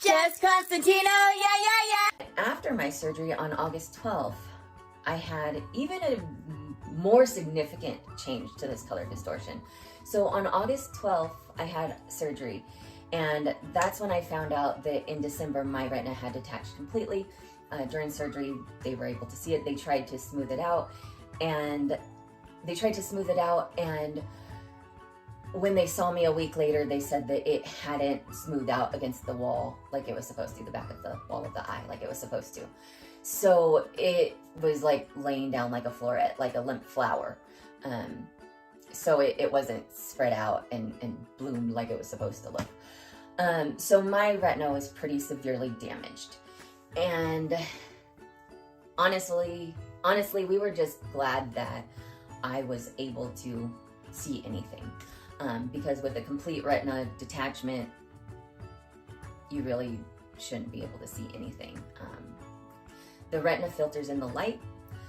JessConstantino, yeah. After my surgery on August 12th, I had even a more significant change to this color distortion. So on August 12th, I had surgery, and that's when I found out that in December my retina had detached completely. During surgery, they were able to see it. They tried to smooth it out, and when they saw me a week later, they said that it hadn't smoothed out against the wall like it was supposed to, the back of the wall of the eye like it was supposed to. So it was like laying down like a floret, like a limp flower. So it wasn't spread out and bloomed like it was supposed to look. So my retina was pretty severely damaged. And honestly, we were just glad that I was able to see anything. Because with a complete retina detachment, you really shouldn't be able to see anything. The retina filters in the light,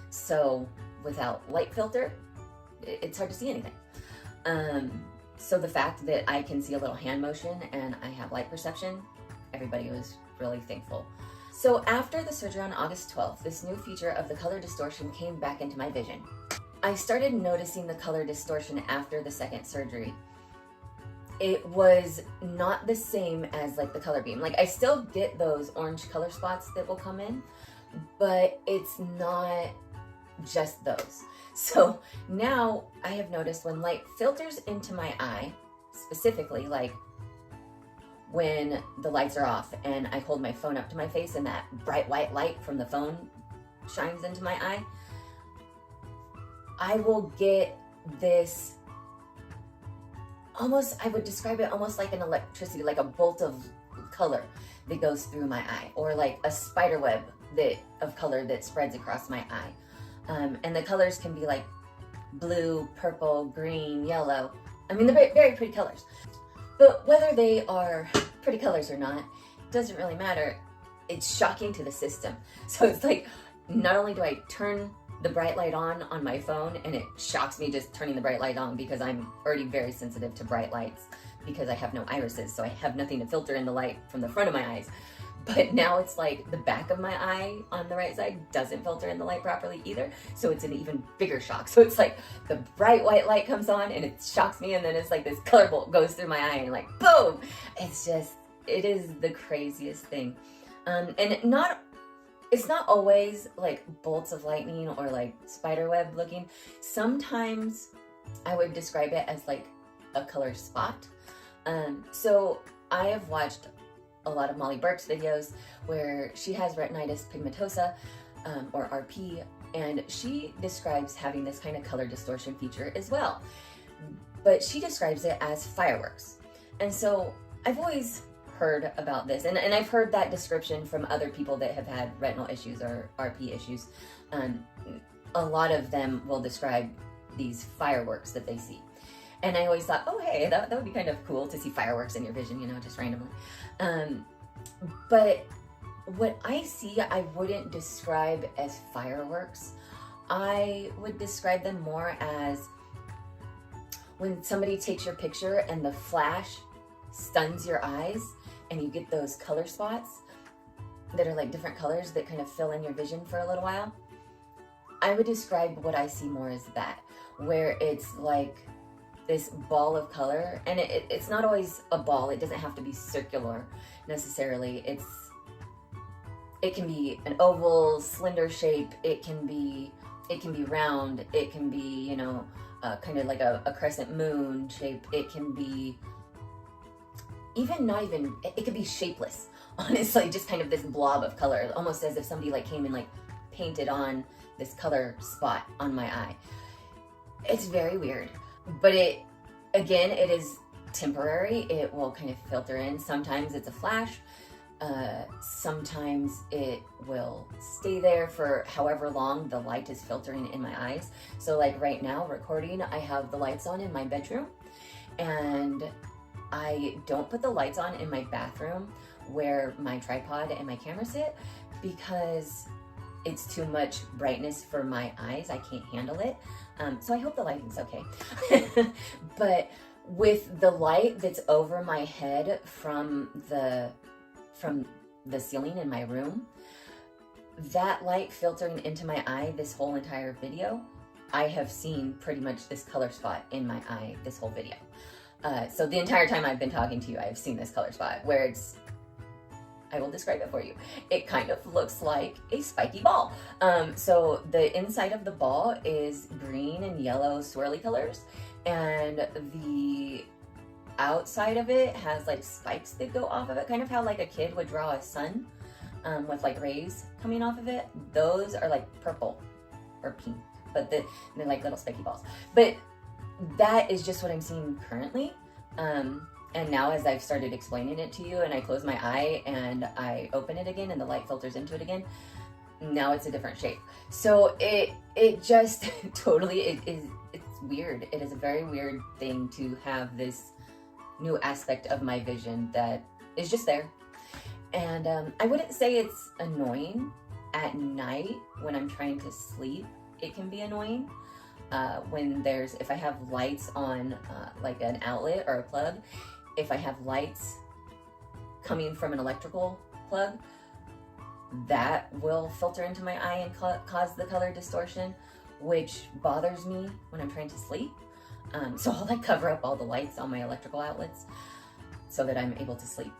so without light filter, it's hard to see anything. So the fact that I can see a little hand motion and I have light perception, everybody was really thankful. So after the surgery on August 12th, this new feature of the color distortion came back into my vision. I started noticing the color distortion after the second surgery. It was not the same as like the color beam. Like I still get those orange color spots that will come in, but it's not just those. So now I have noticed when light filters into my eye, specifically like when the lights are off and I hold my phone up to my face and that bright white light from the phone shines into my eye, I will get this almost, I would describe it almost like an electricity, like a bolt of color that goes through my eye, or like a spider web of color that spreads across my eye. And the colors can be like blue, purple, green, yellow. I mean, they're very, very pretty colors. But whether they are pretty colors or not, doesn't really matter. It's shocking to the system. So it's like, not only do I turn the bright light on my phone, and it shocks me just turning the bright light on because I'm already very sensitive to bright lights because I have no irises, so I have nothing to filter in the light from the front of my eyes. But now it's like the back of my eye on the right side doesn't filter in the light properly either, so it's an even bigger shock. So it's like the bright white light comes on and it shocks me, and then it's like this color bolt goes through my eye and like boom! It is the craziest thing. And it's not always like bolts of lightning or like spider web looking. Sometimes I would describe it as like a color spot. So I have watched a lot of Molly Burke's videos where she has retinitis pigmentosa, or RP, and she describes having this kind of color distortion feature as well. But she describes it as fireworks. And so I've always heard about this, and I've heard that description from other people that have had retinal issues or RP issues. A lot of them will describe these fireworks that they see. And I always thought, oh hey, that would be kind of cool to see fireworks in your vision, you know, just randomly. But what I see, I wouldn't describe as fireworks. I would describe them more as when somebody takes your picture and the flash stuns your eyes and you get those color spots that are like different colors that kind of fill in your vision for a little while. I would describe what I see more as that, where it's like this ball of color, and it's not always a ball. It doesn't have to be circular necessarily. It can be an oval, slender shape. It can be round. It can be, you know, kind of like a crescent moon shape. It can be it could be shapeless, honestly, just kind of this blob of color, almost as if somebody like came and like painted on this color spot on my eye. It's very weird, but it is temporary. It will kind of filter in. Sometimes it's a flash. Sometimes it will stay there for however long the light is filtering in my eyes. So like right now recording, I have the lights on in my bedroom, and I don't put the lights on in my bathroom where my tripod and my camera sit because it's too much brightness for my eyes. I can't handle it. So I hope the lighting's okay. But with the light that's over my head from the from the ceiling in my room, that light filtering into my eye this whole entire video, I have seen pretty much this color spot in my eye this whole video. So the entire time I've been talking to you, I've seen this color spot where it's, I will describe it for you. It kind of looks like a spiky ball. So the inside of the ball is green and yellow swirly colors, and the outside of it has like spikes that go off of it, kind of how like a kid would draw a sun with like rays coming off of it. Those are like purple or pink, but they're like little spiky balls. But that is just what I'm seeing currently. And now as I've started explaining it to you and I close my eye and I open it again and the light filters into it again, now it's a different shape. So it just totally, it's weird. It is a very weird thing to have this new aspect of my vision that is just there. And I wouldn't say it's annoying at night when I'm trying to sleep. It can be annoying. If I have lights on like an outlet or a plug, if I have lights coming from an electrical plug, that will filter into my eye and cause the color distortion, which bothers me when I'm trying to sleep. So I'll like cover up all the lights on my electrical outlets so that I'm able to sleep.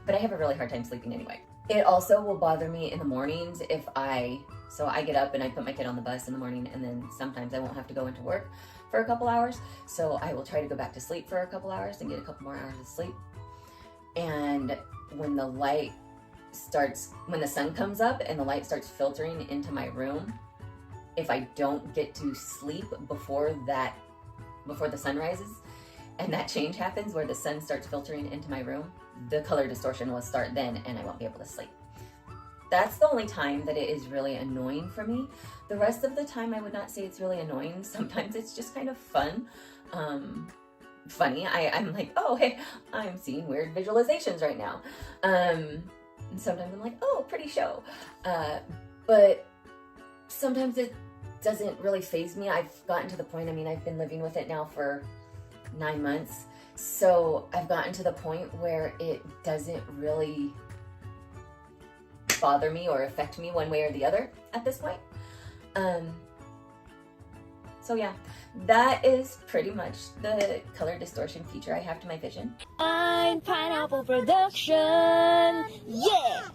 But I have a really hard time sleeping anyway. It also will bother me in the mornings so I get up and I put my kid on the bus in the morning, and then sometimes I won't have to go into work for a couple hours. So I will try to go back to sleep for a couple hours and get a couple more hours of sleep. And when the sun comes up and the light starts filtering into my room, if I don't get to sleep before the sun rises and that change happens where the sun starts filtering into my room, the color distortion will start then and I won't be able to sleep. That's the only time that it is really annoying for me. The rest of the time, I would not say it's really annoying. Sometimes it's just kind of fun. Funny. I'm like, oh, hey, I'm seeing weird visualizations right now. And sometimes I'm like, oh, pretty show. But sometimes it doesn't really faze me. I've gotten to the point, I've been living with it now for 9 months. So I've gotten to the point where it doesn't really bother me or affect me one way or the other at this point. So yeah, that is pretty much the color distortion feature I have to my vision. I'm Pineapple Production. Yeah!